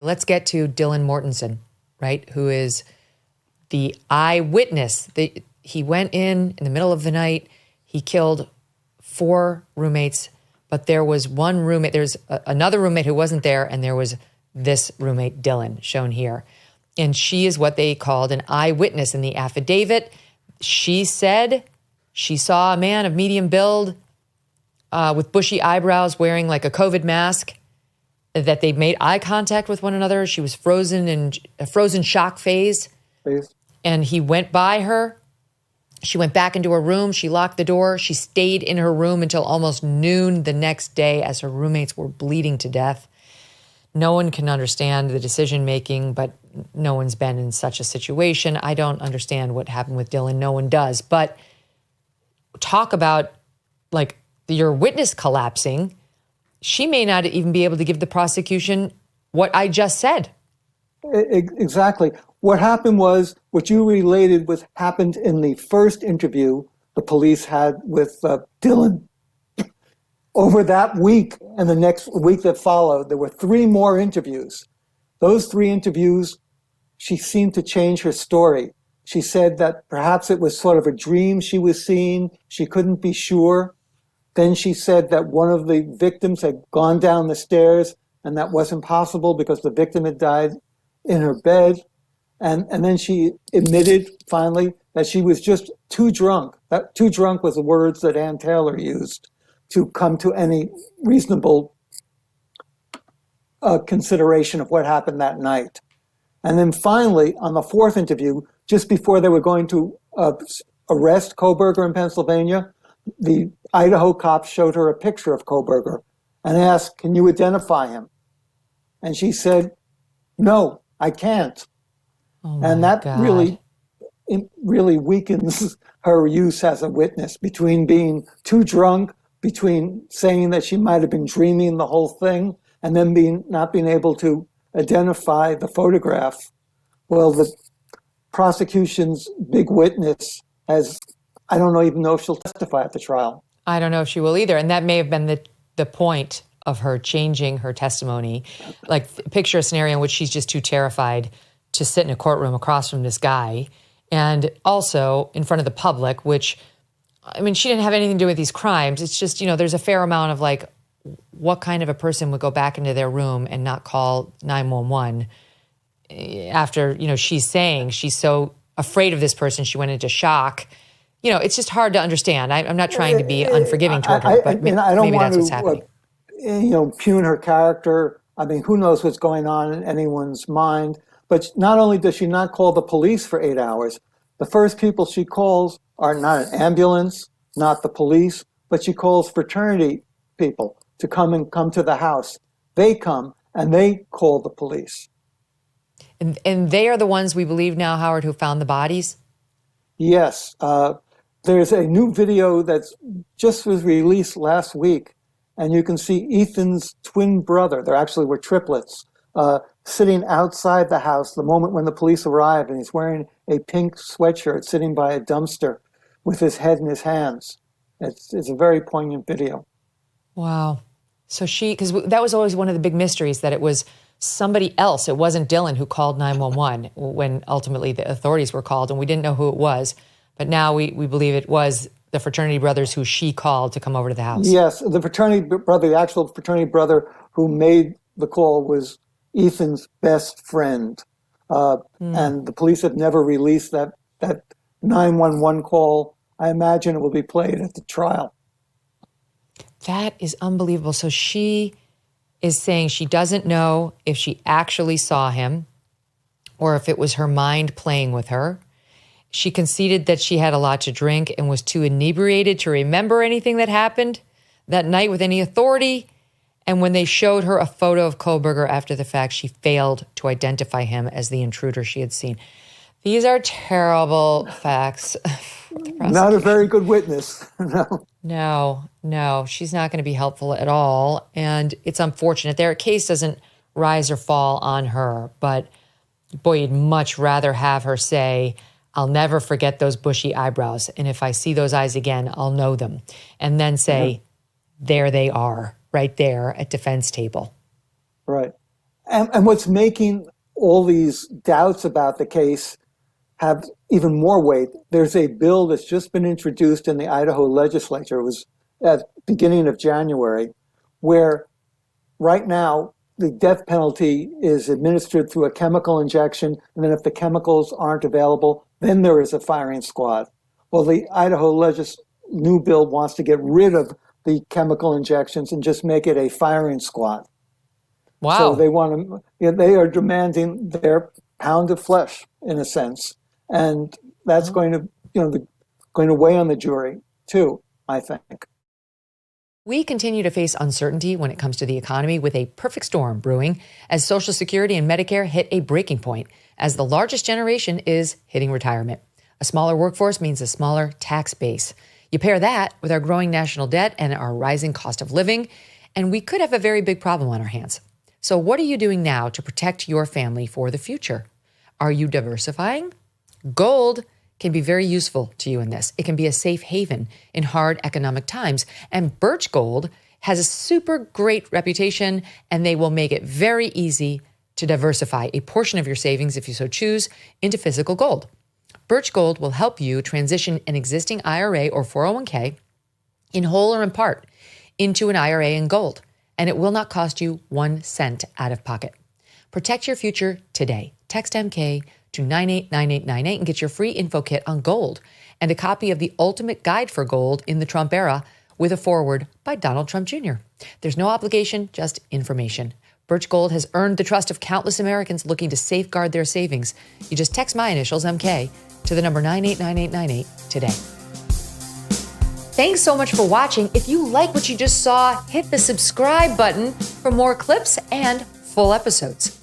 Let's get to Dylan Mortensen, right, who is the eyewitness. He went in the middle of the night. He killed 4 roommates, but there was one roommate. There's another roommate who wasn't there, and there was this roommate, Dylan, shown here. And she is what they called an eyewitness in the affidavit. She said she saw a man of medium build with bushy eyebrows wearing like a COVID mask, that they made eye contact with one another. She was frozen in a frozen shock phase. Please. And he went by her. She went back into her room. She locked the door. She stayed in her room until almost noon the next day as her roommates were bleeding to death. No one can understand the decision-making, but no one's been in such a situation. I don't understand what happened with Dylan. No one does. But talk about, like, your witness collapsing. She may not even be able to give the prosecution what I just said. Exactly. What happened was, what you related with happened in the first interview the police had with Dylan. Over that week and the next week that followed, there were 3 more interviews. Those 3 interviews, she seemed to change her story. She said that perhaps it was sort of a dream she was seeing. She couldn't be sure. Then she said that one of the victims had gone down the stairs, and that wasn't possible because the victim had died in her bed. And then she admitted finally that she was just too drunk. That too drunk was the words that Ann Taylor used to come to any reasonable consideration of what happened that night. And then finally, on the 4th interview, just before they were going to arrest Kohberger in Pennsylvania, the Idaho cops showed her a picture of Kohberger and asked, "Can you identify him?" And she said, "No, I can't." And that really weakens her use as a witness, between being too drunk, between saying that she might have been dreaming the whole thing, and then not being able to identify the photograph. Well, the prosecution's big witness I don't even know if she'll testify at the trial. I don't know if she will either. And that may have been the point of her changing her testimony. Like, picture a scenario in which she's just too terrified to sit in a courtroom across from this guy, and also in front of the public, which, I mean, she didn't have anything to do with these crimes. It's just, there's a fair amount of, like, what kind of a person would go back into their room and not call 911 after, she's saying she's so afraid of this person, she went into shock. It's just hard to understand. I'm not trying to be unforgiving toward her, but maybe that's what's happening. Impugn her character. I mean, who knows what's going on in anyone's mind. But not only does she not call the police for 8 hours, the first people she calls are not an ambulance, not the police, but she calls fraternity people to come to the house. They come and they call the police. And they are the ones, we believe now, Howard, who found the bodies? Yes. There's a new video that's just was released last week, and you can see Ethan's twin brother, there actually were triplets, sitting outside the house the moment when the police arrived, and he's wearing a pink sweatshirt sitting by a dumpster with his head in his hands. It's a very poignant video. Wow. So because that was always one of the big mysteries, that it was somebody else. It wasn't Dylan who called 911 when ultimately the authorities were called, and we didn't know who it was. But now we believe it was the fraternity brothers who she called to come over to the house. Yes, the actual fraternity brother who made the call was Ethan's best friend. And the police have never released that 911 call. I imagine it will be played at the trial. That is unbelievable. So she is saying she doesn't know if she actually saw him or if it was her mind playing with her. She conceded that she had a lot to drink and was too inebriated to remember anything that happened that night with any authority. And when they showed her a photo of Kohberger after the fact, she failed to identify him as the intruder she had seen. These are terrible facts. Not a very good witness. No, she's not going to be helpful at all. And it's unfortunate. Their case doesn't rise or fall on her. But boy, you'd much rather have her say, "I'll never forget those bushy eyebrows. And if I see those eyes again, I'll know them." And then say, There they are, right there at defense table. Right. And what's making all these doubts about the case have even more weight, there's a bill that's just been introduced in the Idaho legislature. It was at the beginning of January, where right now the death penalty is administered through a chemical injection, and then if the chemicals aren't available, then there is a firing squad. Well, the Idaho new bill wants to get rid of the chemical injections and just make it a firing squad. Wow. So they are demanding their pound of flesh, in a sense. And that's going to weigh on the jury too, I think. We continue to face uncertainty when it comes to the economy, with a perfect storm brewing as Social Security and Medicare hit a breaking point, as the largest generation is hitting retirement. A smaller workforce means a smaller tax base. You pair that with our growing national debt and our rising cost of living, and we could have a very big problem on our hands. So what are you doing now to protect your family for the future? Are you diversifying? Gold can be very useful to you in this. It can be a safe haven in hard economic times. And Birch Gold has a super great reputation, and they will make it very easy to diversify a portion of your savings, if you so choose, into physical gold. Birch Gold will help you transition an existing IRA or 401k, in whole or in part, into an IRA in gold, and it will not cost you 1 cent out of pocket. Protect your future today. Text MK to 989898 and get your free info kit on gold and a copy of the ultimate guide for gold in the Trump era with a foreword by Donald Trump Jr. There's no obligation, just information. Birch Gold has earned the trust of countless Americans looking to safeguard their savings. You just text my initials, MK, to the number 989898 today. Thanks so much for watching. If you like what you just saw, hit the subscribe button for more clips and full episodes.